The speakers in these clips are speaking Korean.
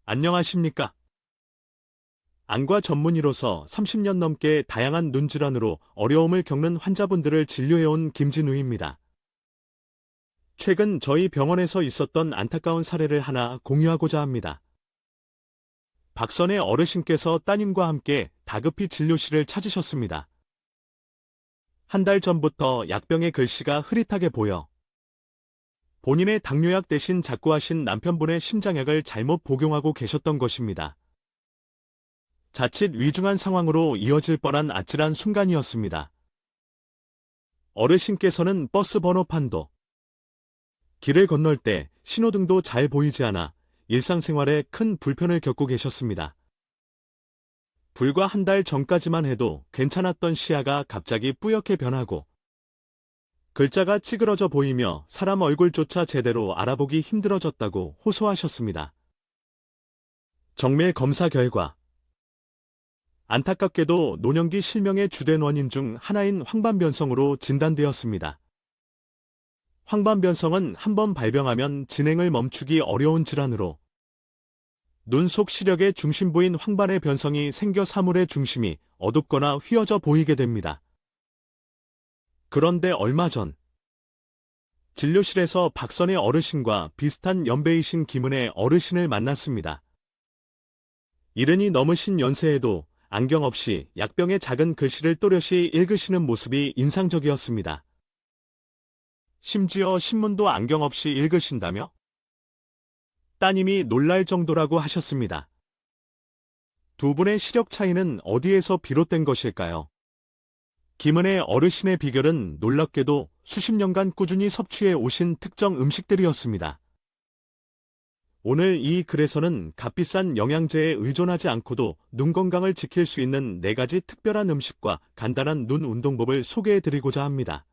안녕하십니까? 안과 전문의로서 30년 넘게 다양한 눈 질환으로 어려움을 겪는 환자분들을 진료해온 김진우입니다. 최근 저희 병원에서 있었던 안타까운 사례를 하나 공유하고자 합니다. 박선의 어르신께서 따님과 함께 다급히 진료실을 찾으셨습니다. 한 달 전부터 약병의 글씨가 흐릿하게 보여 본인의 당뇨약 대신 작고하신 남편분의 심장약을 잘못 복용하고 계셨던 것입니다. 자칫 위중한 상황으로 이어질 뻔한 아찔한 순간이었습니다. 어르신께서는 버스 번호판도, 길을 건널 때 신호등도 잘 보이지 않아 일상생활에 큰 불편을 겪고 계셨습니다. 불과 한 달 전까지만 해도 괜찮았던 시야가 갑자기 뿌옇게 변하고 글자가 찌그러져 보이며 사람 얼굴조차 제대로 알아보기 힘들어졌다고 호소하셨습니다. 정밀 검사 결과 안타깝게도 노년기 실명의 주된 원인 중 하나인 황반변성으로 진단되었습니다. 황반변성은 한번 발병하면 진행을 멈추기 어려운 질환으로 눈 속 시력의 중심부인 황반의 변성이 생겨 사물의 중심이 어둡거나 휘어져 보이게 됩니다. 그런데 얼마 전 진료실에서 박선의 어르신과 비슷한 연배이신 김은혜 어르신을 만났습니다. 이른이 넘으신 연세에도 안경 없이 약병의 작은 글씨를 또렷이 읽으시는 모습이 인상적이었습니다. 심지어 신문도 안경 없이 읽으신다며? 따님이 놀랄 정도라고 하셨습니다. 두 분의 시력 차이는 어디에서 비롯된 것일까요? 김은혜 어르신의 비결은 놀랍게도 수십 년간 꾸준히 섭취해 오신 특정 음식들이었습니다. 오늘 이 글에서는 값비싼 영양제에 의존하지 않고도 눈 건강을 지킬 수 있는 4가지 특별한 음식과 간단한 눈 운동법을 소개해드리고자 합니다.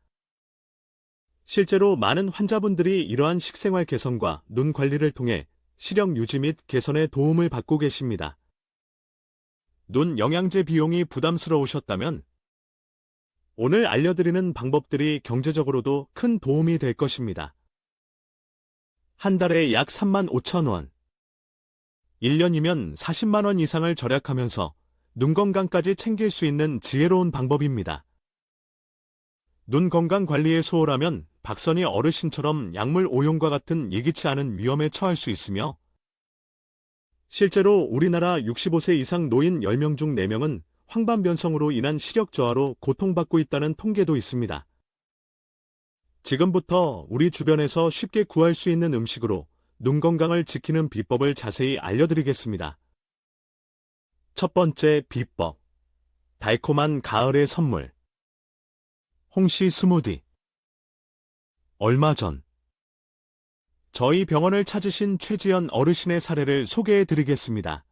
실제로 많은 환자분들이 이러한 식생활 개선과 눈 관리를 통해 시력 유지 및 개선에 도움을 받고 계십니다. 눈 영양제 비용이 부담스러우셨다면 오늘 알려드리는 방법들이 경제적으로도 큰 도움이 될 것입니다. 한 달에 약 35,000원, 1년이면 40만원 이상을 절약하면서 눈 건강까지 챙길 수 있는 지혜로운 방법입니다. 눈 건강 관리에 소홀하면 박선희 어르신처럼 약물 오용과 같은 예기치 않은 위험에 처할 수 있으며 실제로 우리나라 65세 이상 노인 10명 중 4명은 황반변성으로 인한 시력 저하로 고통받고 있다는 통계도 있습니다. 지금부터 우리 주변에서 쉽게 구할 수 있는 음식으로 눈 건강을 지키는 비법을 자세히 알려드리겠습니다. 첫 번째 비법. 달콤한 가을의 선물. 홍시 스무디. 얼마 전 저희 병원을 찾으신 최지연 어르신의 사례를 소개해드리겠습니다.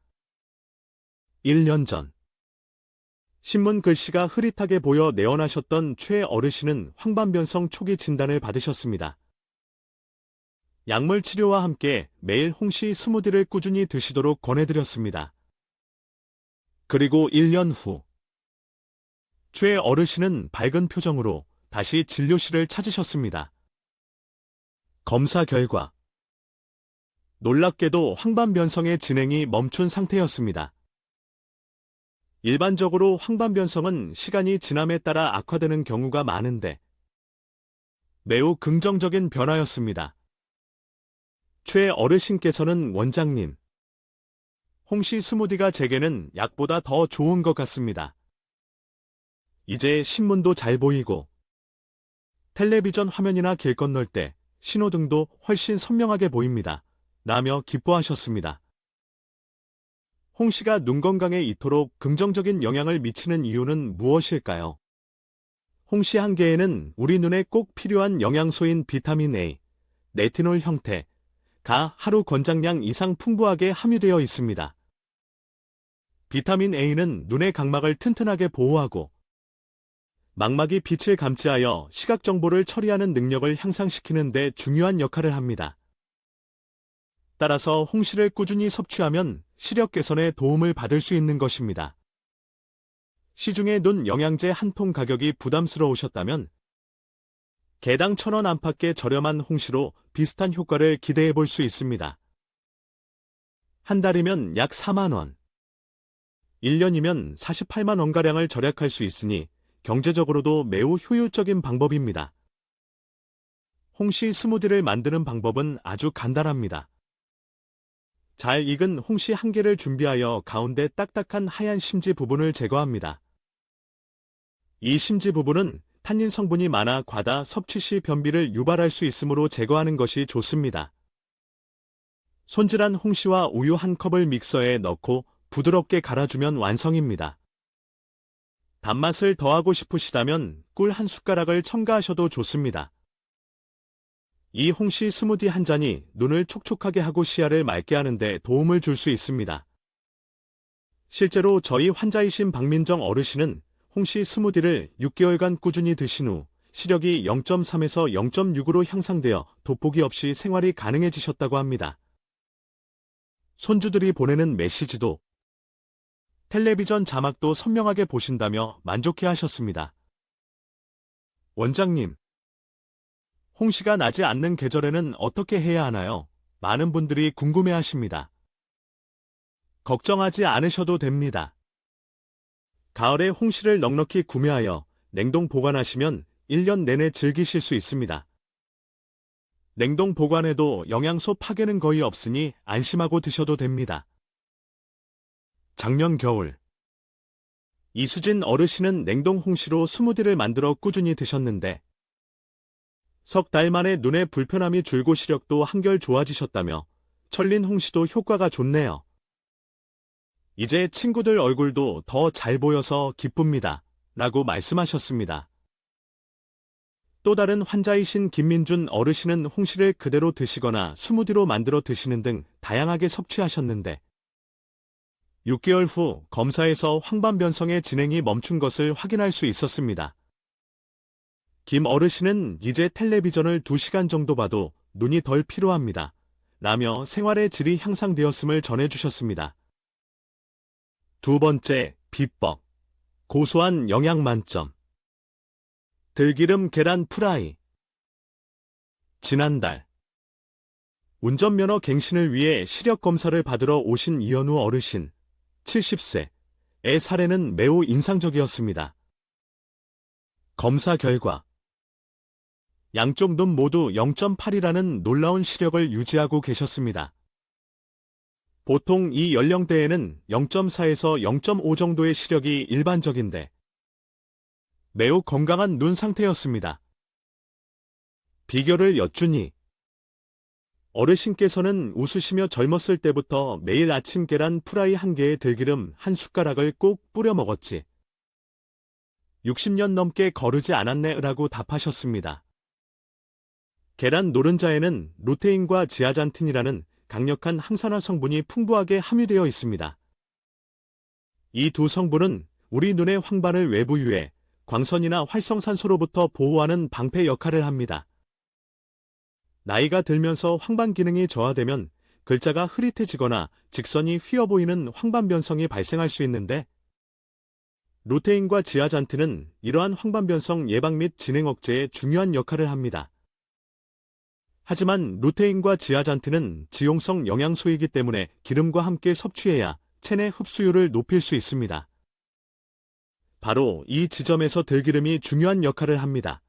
1년 전 신문 글씨가 흐릿하게 보여 내원하셨던 최 어르신은 황반변성 초기 진단을 받으셨습니다. 약물 치료와 함께 매일 홍시 스무디를 꾸준히 드시도록 권해드렸습니다. 그리고 1년 후 최 어르신은 밝은 표정으로 다시 진료실을 찾으셨습니다. 검사 결과 놀랍게도 황반변성의 진행이 멈춘 상태였습니다. 일반적으로 황반변성은 시간이 지남에 따라 악화되는 경우가 많은데 매우 긍정적인 변화였습니다. 최 어르신께서는 원장님, 홍시 스무디가 제게는 약보다 더 좋은 것 같습니다. 이제 신문도 잘 보이고 텔레비전 화면이나 길 건널 때 신호등도 훨씬 선명하게 보입니다. 라며 기뻐하셨습니다. 홍시가 눈 건강에 이토록 긍정적인 영향을 미치는 이유는 무엇일까요? 홍시 한 개에는 우리 눈에 꼭 필요한 영양소인 비타민 A, 레티놀 형태가 하루 권장량 이상 풍부하게 함유되어 있습니다. 비타민 A는 눈의 각막을 튼튼하게 보호하고 망막이 빛을 감지하여 시각 정보를 처리하는 능력을 향상시키는 데 중요한 역할을 합니다. 따라서 홍시를 꾸준히 섭취하면 시력 개선에 도움을 받을 수 있는 것입니다. 시중에 눈 영양제 한 통 가격이 부담스러우셨다면 개당 1,000원 안팎의 저렴한 홍시로 비슷한 효과를 기대해 볼 수 있습니다. 한 달이면 약 4만 원, 1년이면 48만 원가량을 절약할 수 있으니 경제적으로도 매우 효율적인 방법입니다. 홍시 스무디를 만드는 방법은 아주 간단합니다. 잘 익은 홍시 한 개를 준비하여 가운데 딱딱한 하얀 심지 부분을 제거합니다. 이 심지 부분은 탄닌 성분이 많아 과다 섭취 시 변비를 유발할 수 있으므로 제거하는 것이 좋습니다. 손질한 홍시와 우유 한 컵을 믹서에 넣고 부드럽게 갈아주면 완성입니다. 단맛을 더하고 싶으시다면 꿀 한 숟가락을 첨가하셔도 좋습니다. 이 홍시 스무디 한 잔이 눈을 촉촉하게 하고 시야를 맑게 하는데 도움을 줄 수 있습니다. 실제로 저희 환자이신 박민정 어르신은 홍시 스무디를 6개월간 꾸준히 드신 후 시력이 0.3에서 0.6으로 향상되어 돋보기 없이 생활이 가능해지셨다고 합니다. 손주들이 보내는 메시지도 텔레비전 자막도 선명하게 보신다며 만족해 하셨습니다. 원장님, 홍시가 나지 않는 계절에는 어떻게 해야 하나요? 많은 분들이 궁금해 하십니다. 걱정하지 않으셔도 됩니다. 가을에 홍시를 넉넉히 구매하여 냉동 보관하시면 1년 내내 즐기실 수 있습니다. 냉동 보관해도 영양소 파괴는 거의 없으니 안심하고 드셔도 됩니다. 작년 겨울, 이수진 어르신은 냉동 홍시로 스무디를 만들어 꾸준히 드셨는데 석 달 만에 눈에 불편함이 줄고 시력도 한결 좋아지셨다며 철린 홍시도 효과가 좋네요. 이제 친구들 얼굴도 더 잘 보여서 기쁩니다. 라고 말씀하셨습니다. 또 다른 환자이신 김민준 어르신은 홍시를 그대로 드시거나 스무디로 만들어 드시는 등 다양하게 섭취하셨는데 6개월 후 검사에서 황반변성의 진행이 멈춘 것을 확인할 수 있었습니다. 김 어르신은 이제 텔레비전을 2시간 정도 봐도 눈이 덜 피로합니다. 라며 생활의 질이 향상되었음을 전해주셨습니다. 두 번째, 비법. 고소한 영양 만점. 들기름 계란 프라이. 지난달 운전면허 갱신을 위해 시력 검사를 받으러 오신 이현우 어르신 70세의 사례는 매우 인상적이었습니다. 검사 결과 양쪽 눈 모두 0.8이라는 놀라운 시력을 유지하고 계셨습니다. 보통 이 연령대에는 0.4에서 0.5 정도의 시력이 일반적인데 매우 건강한 눈 상태였습니다. 비결을 여쭈니 어르신께서는 웃으시며 젊었을 때부터 매일 아침 계란 프라이 한 개에 들기름 한 숟가락을 꼭 뿌려 먹었지. 60년 넘게 거르지 않았네 라고 답하셨습니다. 계란 노른자에는 루테인과 지아잔틴이라는 강력한 항산화 성분이 풍부하게 함유되어 있습니다. 이 두 성분은 우리 눈의 황반을 외부유해 광선이나 활성산소로부터 보호하는 방패 역할을 합니다. 나이가 들면서 황반 기능이 저하되면 글자가 흐릿해지거나 직선이 휘어 보이는 황반변성이 발생할 수 있는데 루테인과 지아잔틴은 이러한 황반변성 예방 및 진행 억제에 중요한 역할을 합니다. 하지만 루테인과 지아잔틴은 지용성 영양소이기 때문에 기름과 함께 섭취해야 체내 흡수율을 높일 수 있습니다. 바로 이 지점에서 들기름이 중요한 역할을 합니다.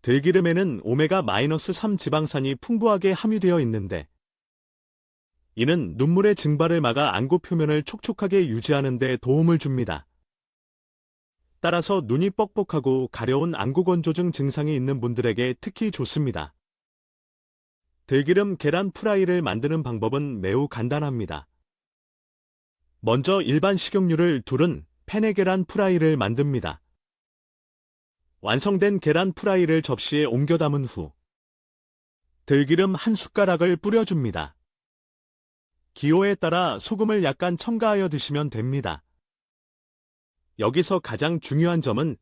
들기름에는 오메가-3 지방산이 풍부하게 함유되어 있는데 이는 눈물의 증발을 막아 안구 표면을 촉촉하게 유지하는 데 도움을 줍니다. 따라서 눈이 뻑뻑하고 가려운 안구 건조증 증상이 있는 분들에게 특히 좋습니다. 들기름 계란 프라이를 만드는 방법은 매우 간단합니다. 먼저 일반 식용유를 둘은 팬에 계란 프라이를 만듭니다. 완성된 계란 프라이를 접시에 옮겨 담은 후 들기름 한 숟가락을 뿌려줍니다. 기호에 따라 소금을 약간 첨가하여 드시면 됩니다. 여기서 가장 중요한 점은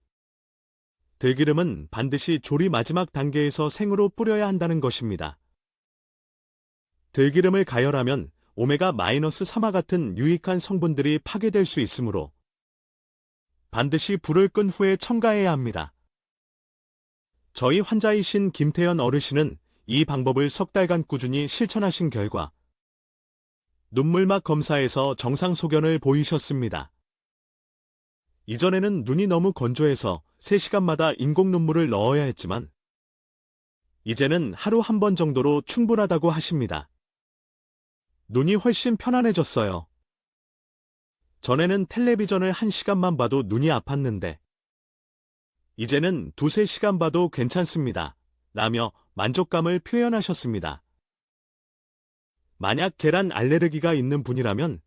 들기름은 반드시 조리 마지막 단계에서 생으로 뿌려야 한다는 것입니다. 들기름을 가열하면 오메가-3와 같은 유익한 성분들이 파괴될 수 있으므로 반드시 불을 끈 후에 첨가해야 합니다. 저희 환자이신 김태연 어르신은 이 방법을 석 달간 꾸준히 실천하신 결과 눈물막 검사에서 정상 소견을 보이셨습니다. 이전에는 눈이 너무 건조해서 3시간마다 인공 눈물을 넣어야 했지만 이제는 하루 한 번 정도로 충분하다고 하십니다. 눈이 훨씬 편안해졌어요. 전에는 텔레비전을 1시간만 봐도 눈이 아팠는데 이제는 2~3시간 봐도 괜찮습니다. 라며 만족감을 표현하셨습니다. 만약 계란 알레르기가 있는 분이라면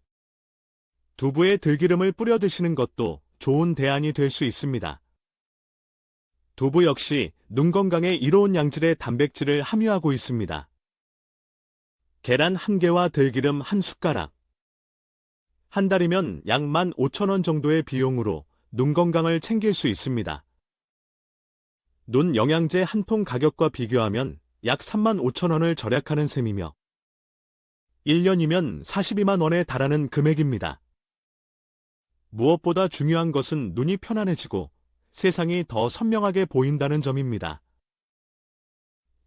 두부에 들기름을 뿌려 드시는 것도 좋은 대안이 될 수 있습니다. 두부 역시 눈 건강에 이로운 양질의 단백질을 함유하고 있습니다. 계란 1개와 들기름 1숟가락. 한 달이면 약 15,000원 정도의 비용으로 눈 건강을 챙길 수 있습니다. 눈 영양제 한 통 가격과 비교하면 약 35,000원을 절약하는 셈이며 1년이면 42만 원에 달하는 금액입니다. 무엇보다 중요한 것은 눈이 편안해지고 세상이 더 선명하게 보인다는 점입니다.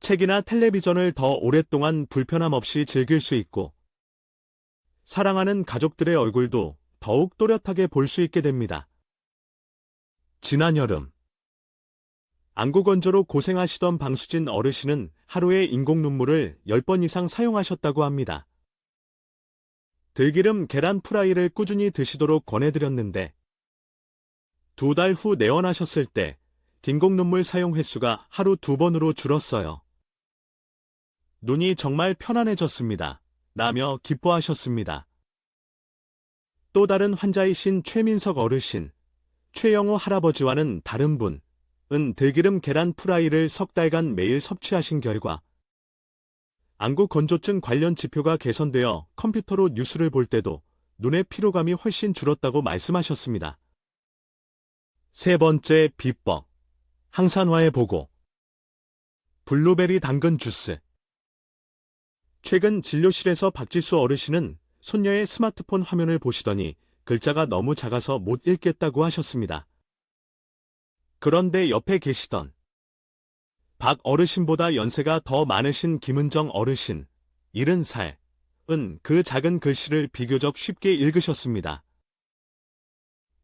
책이나 텔레비전을 더 오랫동안 불편함 없이 즐길 수 있고 사랑하는 가족들의 얼굴도 더욱 또렷하게 볼 수 있게 됩니다. 지난 여름 안구 건조로 고생하시던 방수진 어르신은 하루에 인공 눈물을 10번 이상 사용하셨다고 합니다. 들기름 계란 프라이를 꾸준히 드시도록 권해드렸는데 2달 후 내원하셨을 때 인공 눈물 사용 횟수가 하루 2번으로 줄었어요. 눈이 정말 편안해졌습니다. 라며 기뻐하셨습니다. 또 다른 환자이신 최민석 어르신, 최영호 할아버지와는 다른 분은 들기름 계란 프라이를 석 달간 매일 섭취하신 결과 안구 건조증 관련 지표가 개선되어 컴퓨터로 뉴스를 볼 때도 눈의 피로감이 훨씬 줄었다고 말씀하셨습니다. 세 번째 비법, 항산화의 보고. 블루베리 당근 주스. 최근 진료실에서 박지수 어르신은 손녀의 스마트폰 화면을 보시더니 글자가 너무 작아서 못 읽겠다고 하셨습니다. 그런데 옆에 계시던 박 어르신보다 연세가 더 많으신 김은정 어르신, 70살은 그 작은 글씨를 비교적 쉽게 읽으셨습니다.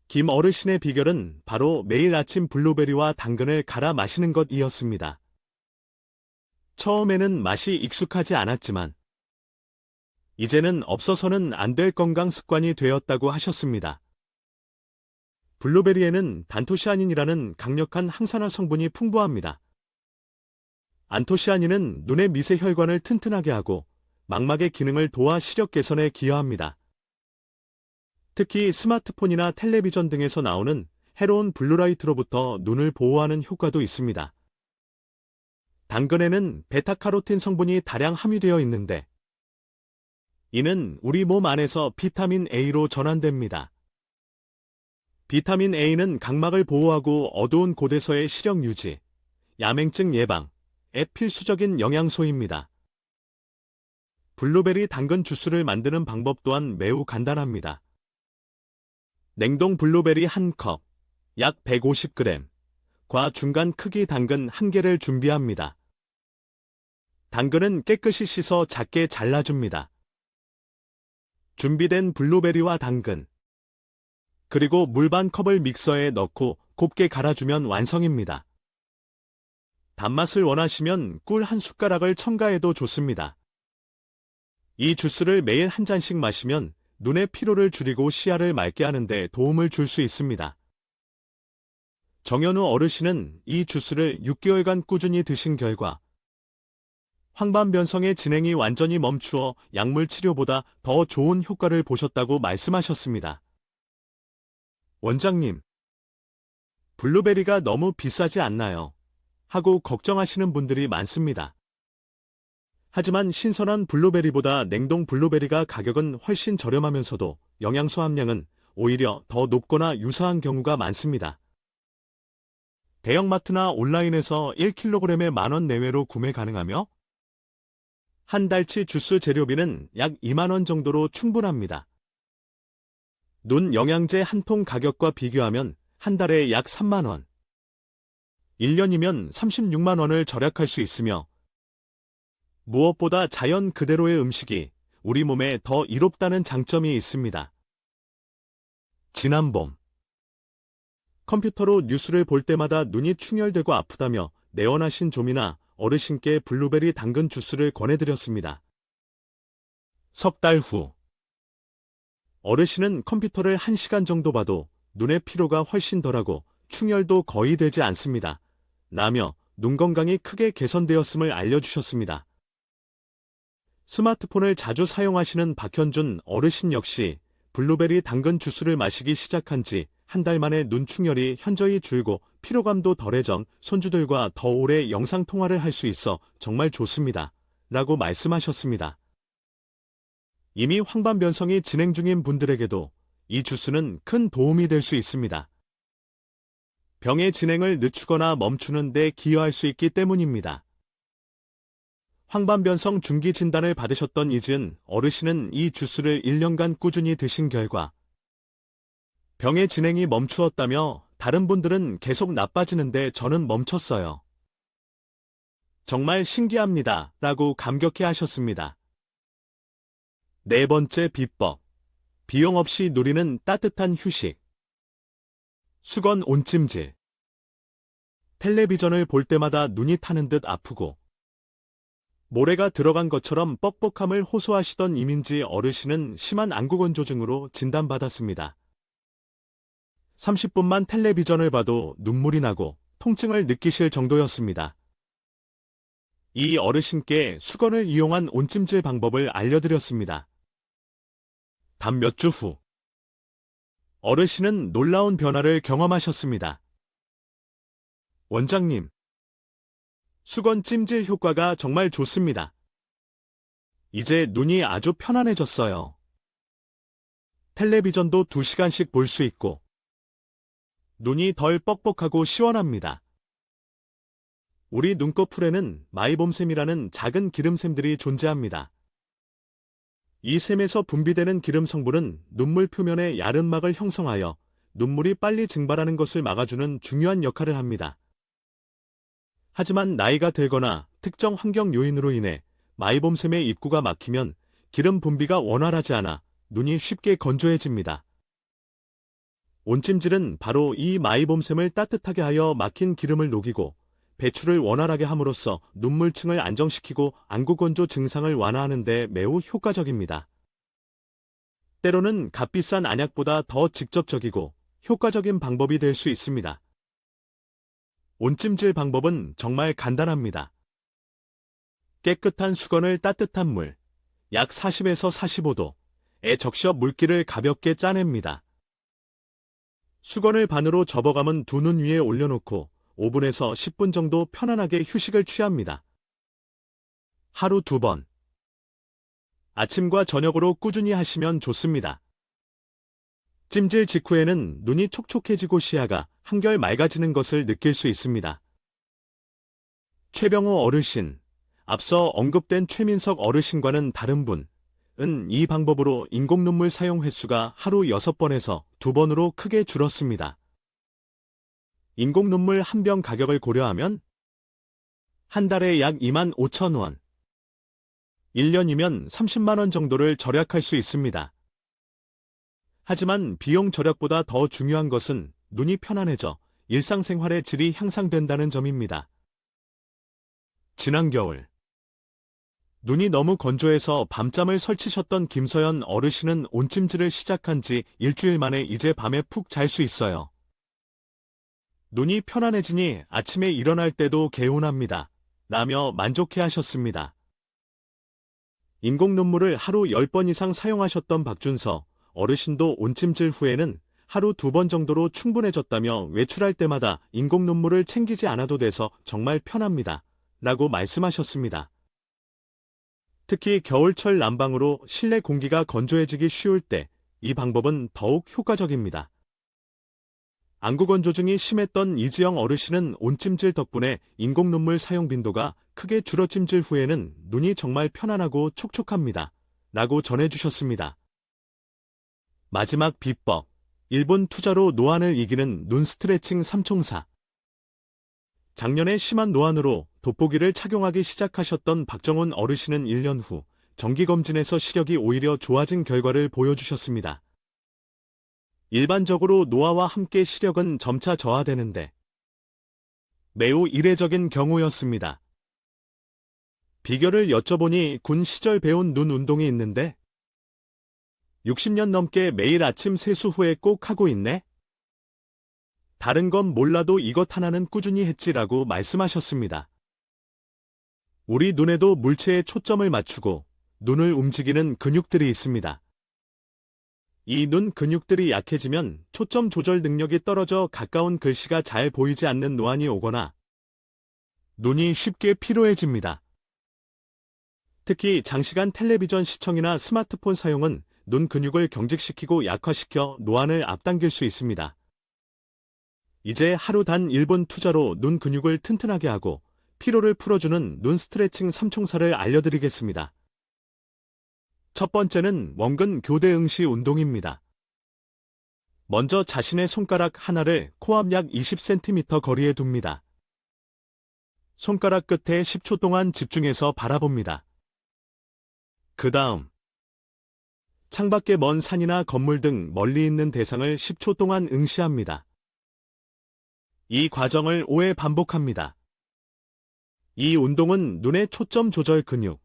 김 어르신의 비결은 바로 매일 아침 블루베리와 당근을 갈아 마시는 것이었습니다. 처음에는 맛이 익숙하지 않았지만 이제는 없어서는 안 될 건강 습관이 되었다고 하셨습니다. 블루베리에는 단토시아닌이라는 강력한 항산화 성분이 풍부합니다. 안토시아닌은 눈의 미세 혈관을 튼튼하게 하고 망막의 기능을 도와 시력 개선에 기여합니다. 특히 스마트폰이나 텔레비전 등에서 나오는 해로운 블루라이트로부터 눈을 보호하는 효과도 있습니다. 당근에는 베타카로틴 성분이 다량 함유되어 있는데 이는 우리 몸 안에서 비타민 A로 전환됩니다. 비타민 A는 각막을 보호하고 어두운 곳에서의 시력 유지, 야맹증 예방에 필수적인 영양소입니다. 블루베리 당근 주스를 만드는 방법 또한 매우 간단합니다. 냉동 블루베리 1컵, 약 150g과 중간 크기 당근 1개를 준비합니다. 당근은 깨끗이 씻어 작게 잘라줍니다. 준비된 블루베리와 당근, 그리고 물 반 컵을 믹서에 넣고 곱게 갈아주면 완성입니다. 단맛을 원하시면 꿀 1숟가락을 첨가해도 좋습니다. 이 주스를 매일 한 잔씩 마시면 눈의 피로를 줄이고 시야를 맑게 하는 데 도움을 줄 수 있습니다. 정현우 어르신은 이 주스를 6개월간 꾸준히 드신 결과 황반변성의 진행이 완전히 멈추어 약물 치료보다 더 좋은 효과를 보셨다고 말씀하셨습니다. 원장님, 블루베리가 너무 비싸지 않나요? 하고 걱정하시는 분들이 많습니다. 하지만 신선한 블루베리보다 냉동 블루베리가 가격은 훨씬 저렴하면서도 영양소 함량은 오히려 더 높거나 유사한 경우가 많습니다. 대형마트나 온라인에서 1kg에 만원 내외로 구매 가능하며 한 달치 주스 재료비는 약 2만원 정도로 충분합니다. 눈 영양제 한 통 가격과 비교하면 한 달에 약 3만원, 1년이면 36만원을 절약할 수 있으며 무엇보다 자연 그대로의 음식이 우리 몸에 더 이롭다는 장점이 있습니다. 지난 봄, 컴퓨터로 뉴스를 볼 때마다 눈이 충혈되고 아프다며 내원하신 좀이나 어르신께 블루베리 당근 주스를 권해드렸습니다. 석 달 후, 어르신은 컴퓨터를 1시간 정도 봐도 눈의 피로가 훨씬 덜하고 충혈도 거의 되지 않습니다. 라며 눈 건강이 크게 개선되었음을 알려주셨습니다. 스마트폰을 자주 사용하시는 박현준 어르신 역시 블루베리 당근 주스를 마시기 시작한 지 한 달 만에 눈 충혈이 현저히 줄고 피로감도 덜해져 손주들과 더 오래 영상통화를 할 수 있어 정말 좋습니다. 라고 말씀하셨습니다. 이미 황반변성이 진행 중인 분들에게도 이 주스는 큰 도움이 될 수 있습니다. 병의 진행을 늦추거나 멈추는 데 기여할 수 있기 때문입니다. 황반변성 중기 진단을 받으셨던 이지은 어르신은 이 주스를 1년간 꾸준히 드신 결과 병의 진행이 멈추었다며 다른 분들은 계속 나빠지는데 저는 멈췄어요. 정말 신기합니다. 라고 감격해 하셨습니다. 네 번째 비법. 비용 없이 누리는 따뜻한 휴식. 수건 온찜질. 텔레비전을 볼 때마다 눈이 타는 듯 아프고 모래가 들어간 것처럼 뻑뻑함을 호소하시던 이민지 어르신은 심한 안구건조증으로 진단받았습니다. 30분만 텔레비전을 봐도 눈물이 나고 통증을 느끼실 정도였습니다. 이 어르신께 수건을 이용한 온찜질 방법을 알려드렸습니다. 단 몇 주 후, 어르신은 놀라운 변화를 경험하셨습니다. 원장님, 수건 찜질 효과가 정말 좋습니다. 이제 눈이 아주 편안해졌어요. 텔레비전도 2시간씩 볼 수 있고 눈이 덜 뻑뻑하고 시원합니다. 우리 눈꺼풀에는 마이봄샘이라는 작은 기름샘들이 존재합니다. 이 샘에서 분비되는 기름 성분은 눈물 표면에 야름막을 형성하여 눈물이 빨리 증발하는 것을 막아주는 중요한 역할을 합니다. 하지만 나이가 들거나 특정 환경 요인으로 인해 마이봄샘의 입구가 막히면 기름 분비가 원활하지 않아 눈이 쉽게 건조해집니다. 온찜질은 바로 이 마이봄샘을 따뜻하게 하여 막힌 기름을 녹이고 배출을 원활하게 함으로써 눈물층을 안정시키고 안구건조 증상을 완화하는 데 매우 효과적입니다. 때로는 값비싼 안약보다 더 직접적이고 효과적인 방법이 될 수 있습니다. 온찜질 방법은 정말 간단합니다. 깨끗한 수건을 따뜻한 물, 약 40에서 45도에 적셔 물기를 가볍게 짜냅니다. 수건을 반으로 접어감은 두 눈 위에 올려놓고 5분에서 10분 정도 편안하게 휴식을 취합니다. 하루 2번. 아침과 저녁으로 꾸준히 하시면 좋습니다. 찜질 직후에는 눈이 촉촉해지고 시야가 한결 맑아지는 것을 느낄 수 있습니다. 최병호 어르신, 앞서 언급된 최민석 어르신과는 다른 분은 이 방법으로 인공눈물 사용 횟수가 하루 6번에서 2번으로 크게 줄었습니다. 인공눈물 한 병 가격을 고려하면 한 달에 약 25,000원, 1년이면 30만 원 정도를 절약할 수 있습니다. 하지만 비용 절약보다 더 중요한 것은 눈이 편안해져 일상생활의 질이 향상된다는 점입니다. 지난 겨울, 눈이 너무 건조해서 밤잠을 설치셨던 김서연 어르신은 온찜질을 시작한 지 일주일 만에 이제 밤에 푹 잘 수 있어요. 눈이 편안해지니 아침에 일어날 때도 개운합니다. 라며 만족해 하셨습니다. 인공눈물을 하루 10번 이상 사용하셨던 박준서 어르신도 온찜질 후에는 하루 2번 정도로 충분해졌다며 외출할 때마다 인공눈물을 챙기지 않아도 돼서 정말 편합니다. 라고 말씀하셨습니다. 특히 겨울철 난방으로 실내 공기가 건조해지기 쉬울 때 이 방법은 더욱 효과적입니다. 안구건조증이 심했던 이지영 어르신은 온찜질 덕분에 인공눈물 사용 빈도가 크게 줄어 찜질 후에는 눈이 정말 편안하고 촉촉합니다. 라고 전해주셨습니다. 마지막 비법, 1분 투자로 노안을 이기는 눈 스트레칭 3총사. 작년에 심한 노안으로 돋보기를 착용하기 시작하셨던 박정훈 어르신은 1년 후 정기검진에서 시력이 오히려 좋아진 결과를 보여주셨습니다. 일반적으로 노화와 함께 시력은 점차 저하되는데 매우 이례적인 경우였습니다. 비결을 여쭤보니 군 시절 배운 눈 운동이 있는데 60년 넘게 매일 아침 세수 후에 꼭 하고 있네? 다른 건 몰라도 이것 하나는 꾸준히 했지라고 말씀하셨습니다. 우리 눈에도 물체에 초점을 맞추고 눈을 움직이는 근육들이 있습니다. 이 눈 근육들이 약해지면 초점 조절 능력이 떨어져 가까운 글씨가 잘 보이지 않는 노안이 오거나 눈이 쉽게 피로해집니다. 특히 장시간 텔레비전 시청이나 스마트폰 사용은 눈 근육을 경직시키고 약화시켜 노안을 앞당길 수 있습니다. 이제 하루 단 1분 투자로 눈 근육을 튼튼하게 하고 피로를 풀어주는 눈 스트레칭 3총사를 알려드리겠습니다. 첫 번째는 원근 교대 응시 운동입니다. 먼저 자신의 손가락 하나를 코앞 약 20cm 거리에 둡니다. 손가락 끝에 10초 동안 집중해서 바라봅니다. 그 다음 창밖에 먼 산이나 건물 등 멀리 있는 대상을 10초 동안 응시합니다. 이 과정을 5회 반복합니다. 이 운동은 눈의 초점 조절 근육,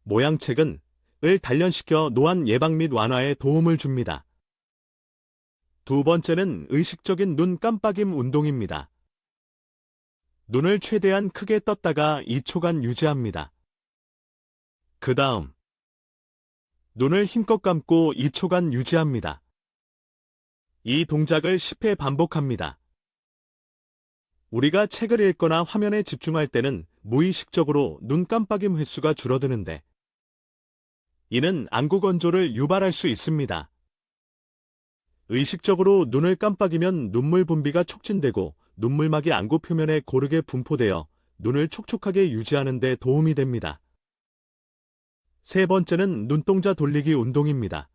모양체근을 단련시켜 노안 예방 및 완화에 도움을 줍니다. 두 번째는 의식적인 눈 깜빡임 운동입니다. 눈을 최대한 크게 떴다가 2초간 유지합니다. 그 다음 눈을 힘껏 감고 2초간 유지합니다. 이 동작을 10회 반복합니다. 우리가 책을 읽거나 화면에 집중할 때는 무의식적으로 눈 깜빡임 횟수가 줄어드는데 이는 안구 건조를 유발할 수 있습니다. 의식적으로 눈을 깜빡이면 눈물 분비가 촉진되고 눈물막이 안구 표면에 고르게 분포되어 눈을 촉촉하게 유지하는 데 도움이 됩니다. 세 번째는 눈동자 돌리기 운동입니다.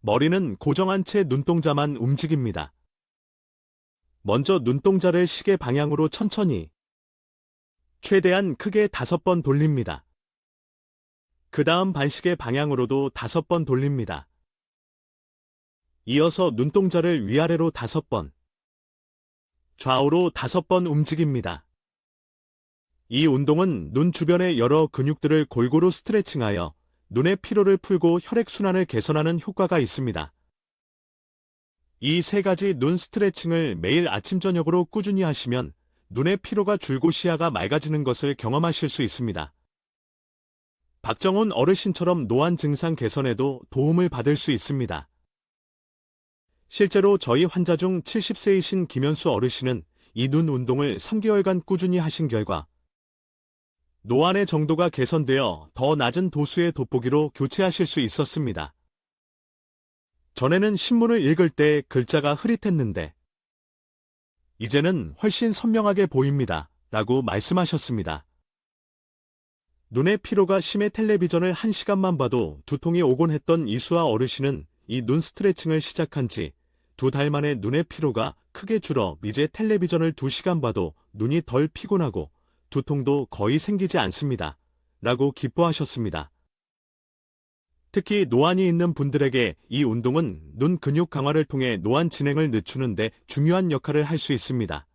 머리는 고정한 채 눈동자만 움직입니다. 먼저 눈동자를 시계 방향으로 천천히, 최대한 크게 5번 돌립니다. 그 다음 반시계 방향으로도 5번 돌립니다. 이어서 눈동자를 위아래로 5번, 좌우로 5번 움직입니다. 이 운동은 눈 주변의 여러 근육들을 골고루 스트레칭하여 눈의 피로를 풀고 혈액순환을 개선하는 효과가 있습니다. 이 세 가지 눈 스트레칭을 매일 아침 저녁으로 꾸준히 하시면 눈의 피로가 줄고 시야가 맑아지는 것을 경험하실 수 있습니다. 박정훈 어르신처럼 노안 증상 개선에도 도움을 받을 수 있습니다. 실제로 저희 환자 중 70세이신 김현수 어르신은 이 눈 운동을 3개월간 꾸준히 하신 결과 노안의 정도가 개선되어 더 낮은 도수의 돋보기로 교체하실 수 있었습니다. 전에는 신문을 읽을 때 글자가 흐릿했는데 이제는 훨씬 선명하게 보입니다. 라고 말씀하셨습니다. 눈의 피로가 심해 텔레비전을 1시간만 봐도 두통이 오곤 했던 이수아 어르신은 이 눈 스트레칭을 시작한 지 2달 만에 눈의 피로가 크게 줄어 이제 텔레비전을 2시간 봐도 눈이 덜 피곤하고 두통도 거의 생기지 않습니다. 라고 기뻐하셨습니다. 특히 노안이 있는 분들에게 이 운동은 눈 근육 강화를 통해 노안 진행을 늦추는 데 중요한 역할을 할 수 있습니다.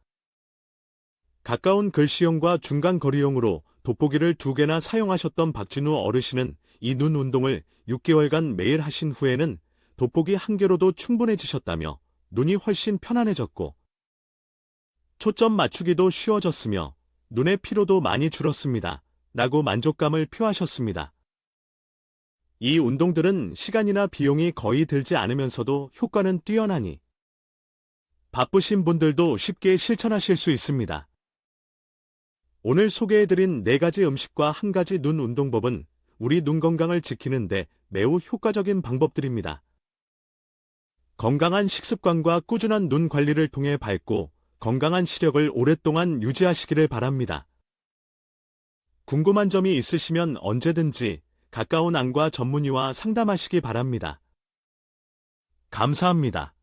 가까운 글씨용과 중간 거리용으로 돋보기를 2개나 사용하셨던 박진우 어르신은 이 눈 운동을 6개월간 매일 하신 후에는 돋보기 1개로도 충분해지셨다며 눈이 훨씬 편안해졌고 초점 맞추기도 쉬워졌으며 눈의 피로도 많이 줄었습니다. 라고 만족감을 표하셨습니다. 이 운동들은 시간이나 비용이 거의 들지 않으면서도 효과는 뛰어나니 바쁘신 분들도 쉽게 실천하실 수 있습니다. 오늘 소개해드린 4가지 음식과 1가지 눈 운동법은 우리 눈 건강을 지키는데 매우 효과적인 방법들입니다. 건강한 식습관과 꾸준한 눈 관리를 통해 밝고 건강한 시력을 오랫동안 유지하시기를 바랍니다. 궁금한 점이 있으시면 언제든지 가까운 안과 전문의와 상담하시기 바랍니다. 감사합니다.